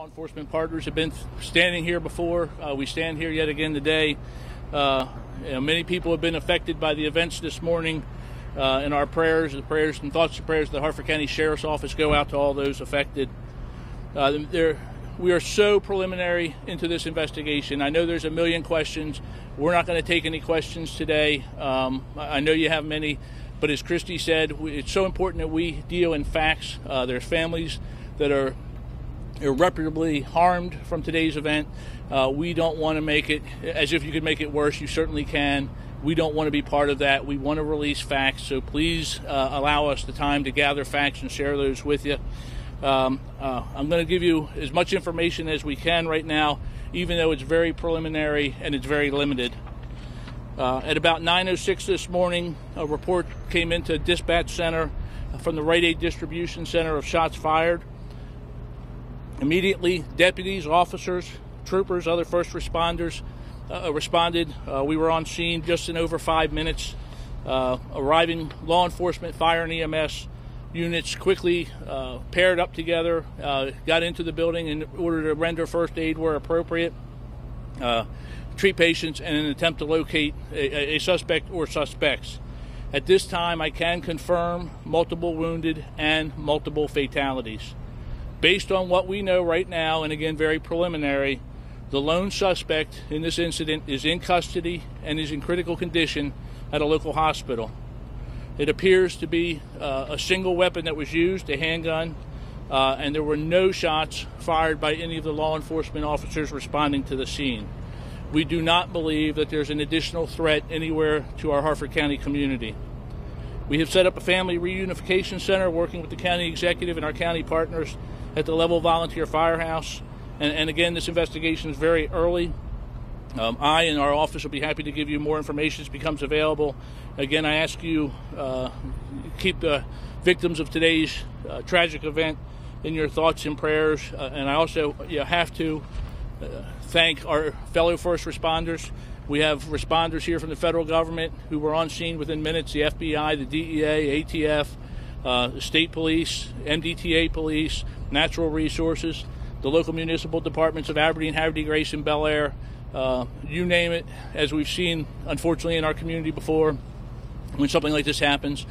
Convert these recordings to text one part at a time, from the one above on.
enforcement partners have been standing here before. We stand here yet again today. Many people have been affected by the events this morning. In our prayers and thoughts and prayers of the Harford County Sheriff's Office go out to all those affected. We are so preliminary into this investigation. I know there's a million questions. We're not going to take any questions today. I know you have many, but as Christy said, it's so important that we deal in facts. There's families that are irreparably harmed from today's event. We don't want to make it as if you could make it worse. You certainly can. We don't want to be part of that. We want to release facts, so please allow us the time to gather facts and share those with you. I'm going to give you as much information as we can right now, even though it's very preliminary and it's very limited. At about 9:06 this morning, a report came into dispatch center from the Rite distribution center of shots fired. Immediately, deputies, officers, troopers, other first responders responded. We were on scene just in over 5 minutes. Arriving law enforcement, fire, and EMS units quickly paired up together, got into the building in order to render first aid where appropriate, treat patients, and in an attempt to locate a suspect or suspects. At this time, I can confirm multiple wounded and multiple fatalities. Based on what we know right now, and again, very preliminary, the lone suspect in this incident is in custody and is in critical condition at a local hospital. It appears to be a single weapon that was used, a handgun, and there were no shots fired by any of the law enforcement officers responding to the scene. We do not believe that there's an additional threat anywhere to our Harford County community. We have set up a family reunification center working with the county executive and our county partners at the Level Volunteer Firehouse. And again, this investigation is very early. I and our office will be happy to give you more information as it becomes available. Again, I ask you keep the victims of today's tragic event in your thoughts and prayers. And I also have to thank our fellow first responders. We have responders here from the federal government who were on scene within minutes, the FBI, the DEA, ATF, the state police, MDTA police, natural resources, the local municipal departments of Aberdeen, Haverty, Grayson, Bel Air, you name it. As we've seen, unfortunately, in our community before, when something like this happens,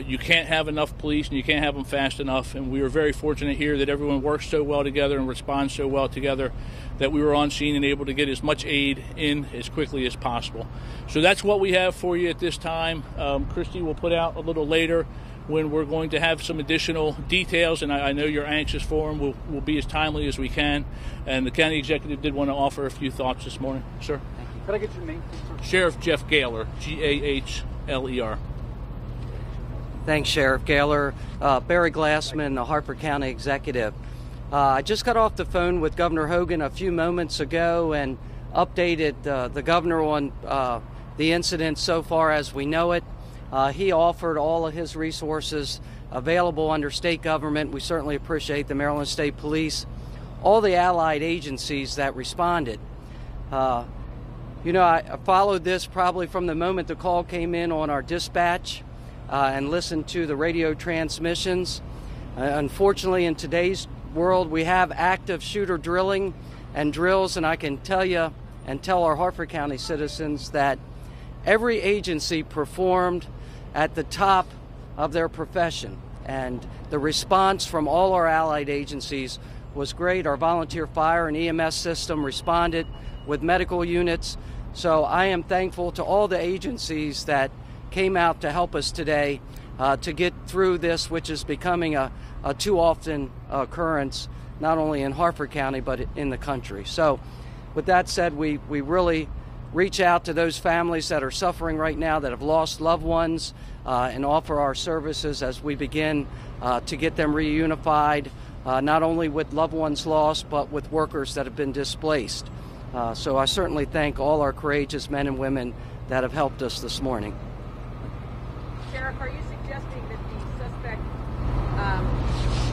you can't have enough police and you can't have them fast enough. And we are very fortunate here that everyone works so well together and responds so well together that we were on scene and able to get as much aid in as quickly as possible. So that's what we have for you at this time. Christy will put out a little later when we're going to have some additional details, and I know you're anxious for them. We'll be as timely as we can. And the county executive did want to offer a few thoughts this morning. Sir? Thank you. Could I get your name, please, sir? Sheriff Jeff Gaylor, Gahler. Thanks, Sheriff Gaylor. Barry Glassman, the Harford County executive. I just got off the phone with Governor Hogan a few moments ago and updated the governor on the incident so far as we know it. He offered all of his resources available under state government. We certainly appreciate the Maryland State Police, all the allied agencies that responded. I followed this probably from the moment the call came in on our dispatch and listened to the radio transmissions. Unfortunately, in today's world, we have active shooter drilling and drills, and I can tell you and tell our Harford County citizens that every agency performed at the top of their profession, and the response from all our allied agencies was great. Our volunteer fire and EMS system responded with medical units. So I am thankful to all the agencies that came out to help us today to get through this, which is becoming a too often occurrence, not only in Harford County, but in the country. So with that said, we really reach out to those families that are suffering right now, that have lost loved ones, and offer our services as we begin to get them reunified, not only with loved ones lost, but with workers that have been displaced. So I certainly thank all our courageous men and women that have helped us this morning. Sheriff, are you suggesting that the suspect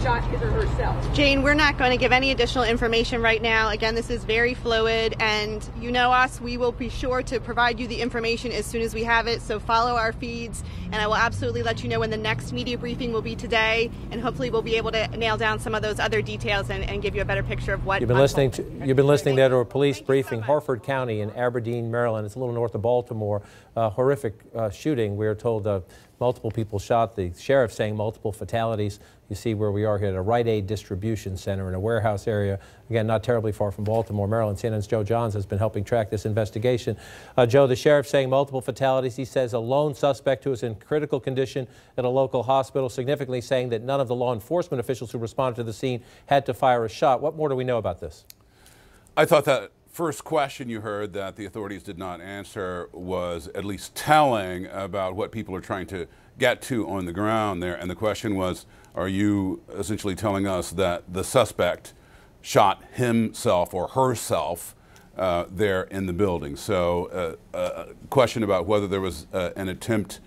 shot his or herself? Jane, we're not going to give any additional information right now. Again, this is very fluid, and you know us, we will be sure to provide you the information as soon as we have it, so follow our feeds, and I will absolutely let you know when the next media briefing will be today, and hopefully we'll be able to nail down some of those other details and give you a better picture of what you've been listening there to a police briefing. Harford County in Aberdeen, Maryland. It's a little north of Baltimore. Horrific shooting. We are told multiple people shot. The sheriff saying multiple fatalities. You see where we are here at a Rite Aid distribution center in a warehouse area. Again, not terribly far from Baltimore, Maryland. CNN's Joe Johns has been helping track this investigation. Joe, the sheriff saying multiple fatalities. He says a lone suspect who is in critical condition at a local hospital, significantly saying that none of the law enforcement officials who responded to the scene had to fire a shot. What more do we know about this? I thought that first question you heard that the authorities did not answer was at least telling about what people are trying to get to on the ground there. And the question was, are you essentially telling us that the suspect shot himself or herself there in the building? So a question about whether there was an attempt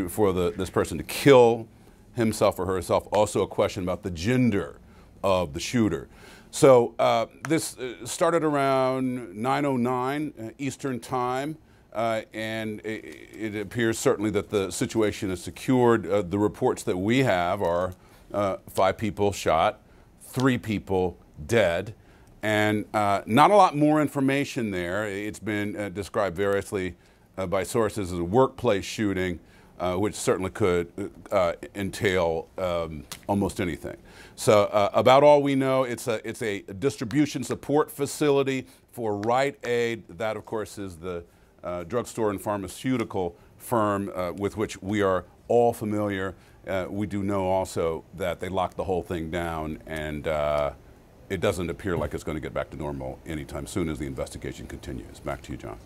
for this person to kill himself or herself. Also a question about the gender of the shooter. So this started around 9:09 Eastern Time, and it appears certainly that the situation is secured. The reports that we have are 5 people shot, 3 people dead, and not a lot more information there. It's been described variously by sources as a workplace shooting, which certainly could entail almost anything. So about all we know, it's a distribution support facility for Rite Aid. That, of course, is the drugstore and pharmaceutical firm with which we are all familiar. We do know also that they locked the whole thing down, and it doesn't appear like it's going to get back to normal anytime soon as the investigation continues. Back to you, John.